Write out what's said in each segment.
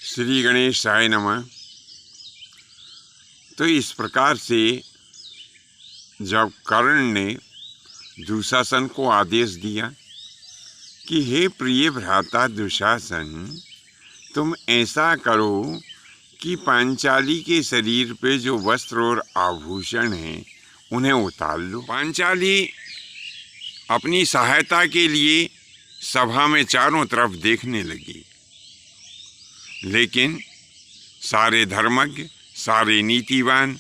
श्री गणेशाय नमः। तो इस प्रकार से जब कर्ण ने दुशासन को आदेश दिया कि हे प्रिय भ्राता दुशासन, तुम ऐसा करो कि पांचाली के शरीर पे जो वस्त्र और आभूषण हैं उन्हें उतार लो। पांचाली अपनी सहायता के लिए सभा में चारों तरफ देखने लगी, लेकिन सारे धर्मज्ञ, सारे नीतिवान,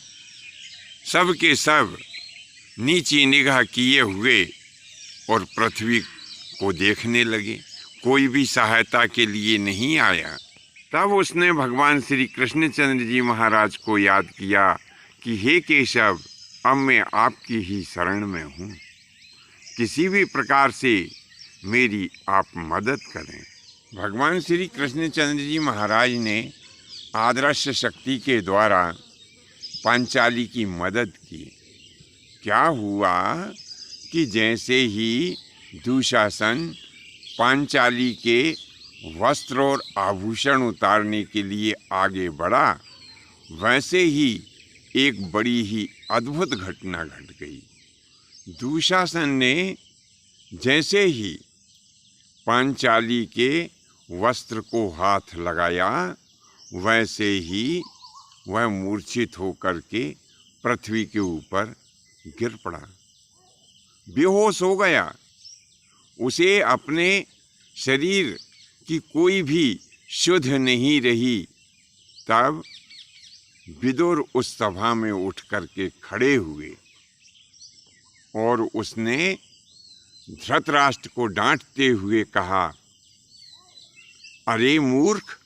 सब के सब नीची निगाह किए हुए और पृथ्वी को देखने लगे। कोई भी सहायता के लिए नहीं आया। तब उसने भगवान श्री कृष्णचंद्र जी महाराज को याद किया कि हे केशव, अब मैं आपकी ही शरण में हूँ, किसी भी प्रकार से मेरी आप मदद करें। भगवान श्री कृष्णचंद्र जी महाराज ने आदर्श शक्ति के द्वारा पांचाली की मदद की। क्या हुआ कि जैसे ही दुशासन पांचाली के वस्त्र और आभूषण उतारने के लिए आगे बढ़ा, वैसे ही एक बड़ी ही अद्भुत घटना घट गई। दुशासन ने जैसे ही पांचाली के वस्त्र को हाथ लगाया, वैसे ही वह मूर्छित होकर के पृथ्वी के ऊपर गिर पड़ा, बेहोश हो गया। उसे अपने शरीर की कोई भी शुद्ध नहीं रही। तब विदुर उस सभा में उठ करके खड़े हुए और उसने धृतराष्ट्र को डांटते हुए कहा, अरे मूर्ख,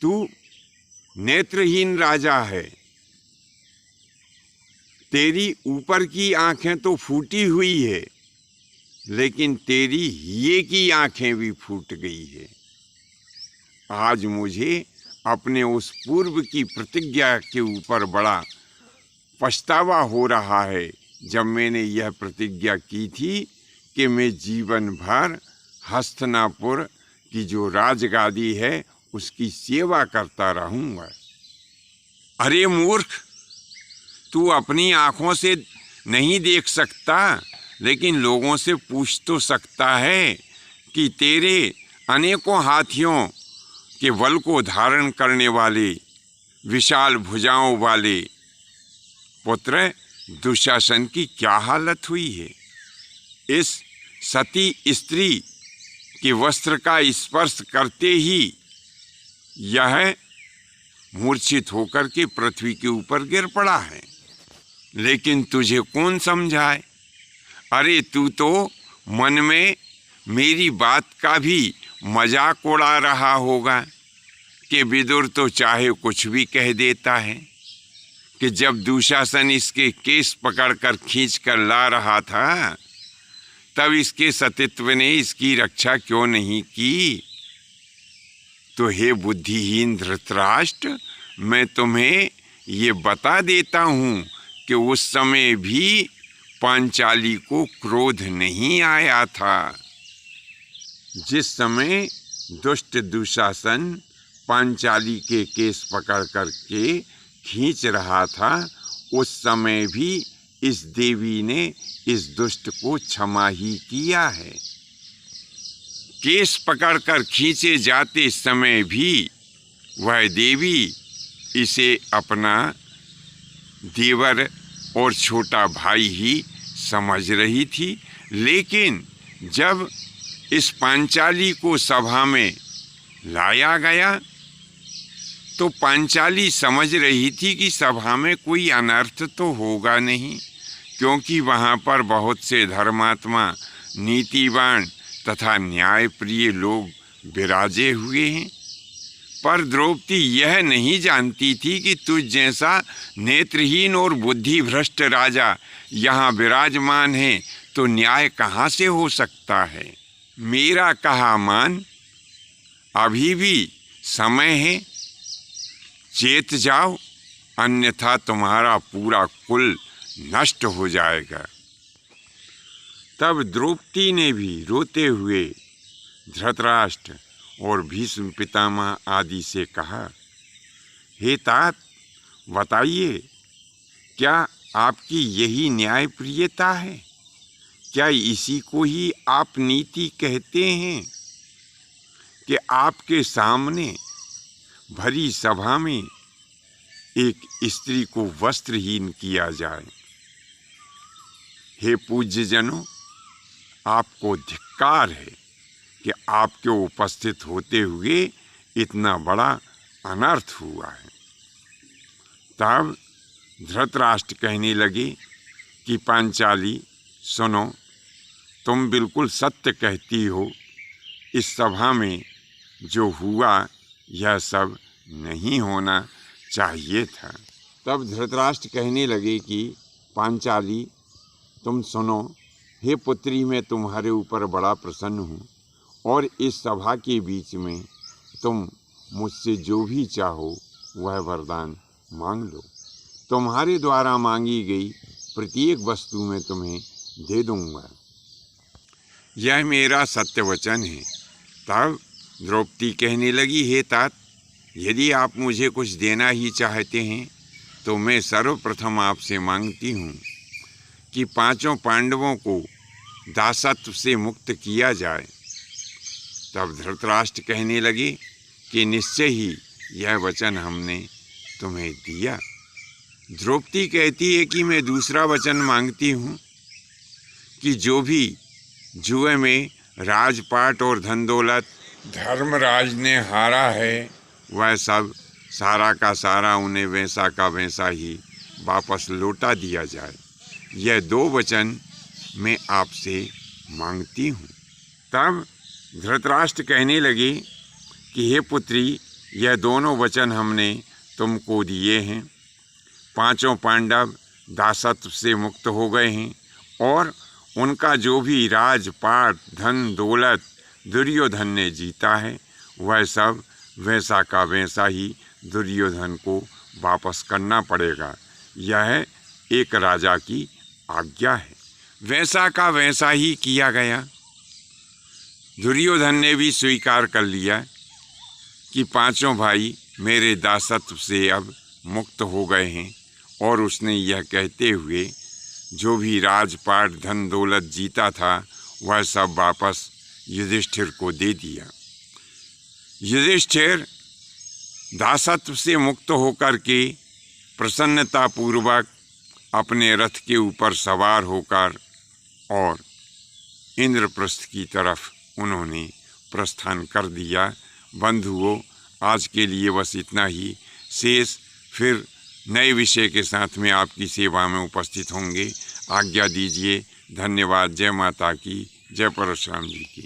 तू नेत्रहीन राजा है। तेरी ऊपर की आंखें तो फूटी हुई है, लेकिन तेरी ये की आंखें भी फूट गई है। आज मुझे अपने उस पूर्व की प्रतिज्ञा के ऊपर बड़ा पछतावा हो रहा है, जब मैंने यह प्रतिज्ञा की थी कि मैं जीवन भर हस्तिनापुर की जो राजगादी है उसकी सेवा करता रहूँगा। अरे मूर्ख, तू अपनी आँखों से नहीं देख सकता, लेकिन लोगों से पूछ तो सकता है कि तेरे अनेकों हाथियों के बल को धारण करने वाले, विशाल भुजाओं वाले पुत्र दुशासन की क्या हालत हुई है। इस सती स्त्री के वस्त्र का स्पर्श करते ही यह मूर्छित होकर के पृथ्वी के ऊपर गिर पड़ा है, लेकिन तुझे कौन समझाए। अरे तू तो मन में मेरी बात का भी मजाक उड़ा रहा होगा कि विदुर तो चाहे कुछ भी कह देता है, कि जब दुशासन इसके केस पकड़कर खींच कर ला रहा था, तब इसके सतीत्व ने इसकी रक्षा क्यों नहीं की। तो हे बुद्धिहीन धृतराष्ट्र, मैं तुम्हें ये बता देता हूँ कि उस समय भी पांचाली को क्रोध नहीं आया था। जिस समय दुष्ट दुशासन पांचाली के केस पकड़ करके खींच रहा था, उस समय भी इस देवी ने इस दुष्ट को क्षमा ही किया है। केस पकड़कर खींचे जाते समय भी वह देवी इसे अपना देवर और छोटा भाई ही समझ रही थी, लेकिन जब इस पांचाली को सभा में लाया गया तो पांचाली समझ रही थी कि सभा में कोई अनर्थ तो होगा नहीं, क्योंकि वहाँ पर बहुत से धर्मात्मा, नीतिवान तथा न्यायप्रिय लोग विराजे हुए हैं। पर द्रौपदी यह नहीं जानती थी कि तुझ जैसा नेत्रहीन और बुद्धिभ्रष्ट राजा यहाँ विराजमान है, तो न्याय कहाँ से हो सकता है। मेरा कहा मान, अभी भी समय है, चेत जाओ, अन्यथा तुम्हारा पूरा कुल नष्ट हो जाएगा। तब द्रौपदी ने भी रोते हुए धृतराष्ट्र और भीष्म पितामह आदि से कहा, हे तात, बताइए, क्या आपकी यही न्यायप्रियता है? क्या इसी को ही आप नीति कहते हैं कि आपके सामने भरी सभा में एक स्त्री को वस्त्रहीन किया जाए? हे पूज्यजनों, आपको धिक्कार है कि आपके उपस्थित होते हुए इतना बड़ा अनर्थ हुआ है। तब धृतराष्ट्र कहने लगे कि पांचाली, सुनो, तुम बिल्कुल सत्य कहती हो। इस सभा में जो हुआ यह सब नहीं होना चाहिए था। तब धृतराष्ट्र कहने लगे कि पांचाली, तुम सुनो, हे पुत्री, मैं तुम्हारे ऊपर बड़ा प्रसन्न हूँ और इस सभा के बीच में तुम मुझसे जो भी चाहो वह वरदान मांग लो। तुम्हारे द्वारा मांगी गई प्रत्येक वस्तु मैं तुम्हें दे दूंगा। यह मेरा सत्य वचन है। तब द्रौपदी कहने लगी, हे तात, यदि आप मुझे कुछ देना ही चाहते हैं तो मैं सर्वप्रथम आपसे मांगती हूँ कि पांचों पांडवों को दासत्व से मुक्त किया जाए। तब धृतराष्ट्र कहने लगे कि निश्चय ही यह वचन हमने तुम्हें दिया। द्रौपदी कहती है कि मैं दूसरा वचन मांगती हूँ कि जो भी जुए में राजपाट और धन दौलत धर्मराज ने हारा है वह सब सारा का सारा उन्हें वैसा का वैसा ही वापस लौटा दिया जाए। यह दो वचन मैं आपसे मांगती हूँ। तब धृतराष्ट्र कहने लगे कि हे पुत्री, यह दोनों वचन हमने तुमको दिए हैं। पांचों पांडव दासत्व से मुक्त हो गए हैं और उनका जो भी राजपाट धन दौलत दुर्योधन ने जीता है वह सब वैसा का वैसा ही दुर्योधन को वापस करना पड़ेगा। यह एक राजा की आज्ञा है। वैसा का वैसा ही किया गया। दुर्योधन ने भी स्वीकार कर लिया कि पांचों भाई मेरे दासत्व से अब मुक्त हो गए हैं और उसने यह कहते हुए जो भी राजपाट धन दौलत जीता था वह सब वापस युधिष्ठिर को दे दिया। युधिष्ठिर दासत्व से मुक्त होकर के प्रसन्नतापूर्वक अपने रथ के ऊपर सवार होकर और इंद्रप्रस्थ की तरफ उन्होंने प्रस्थान कर दिया। बंधुओं, आज के लिए बस इतना ही। शेष फिर नए विषय के साथ में आपकी सेवा में उपस्थित होंगे। आज्ञा दीजिए। धन्यवाद। जय माता की, जय परशुराम जी की।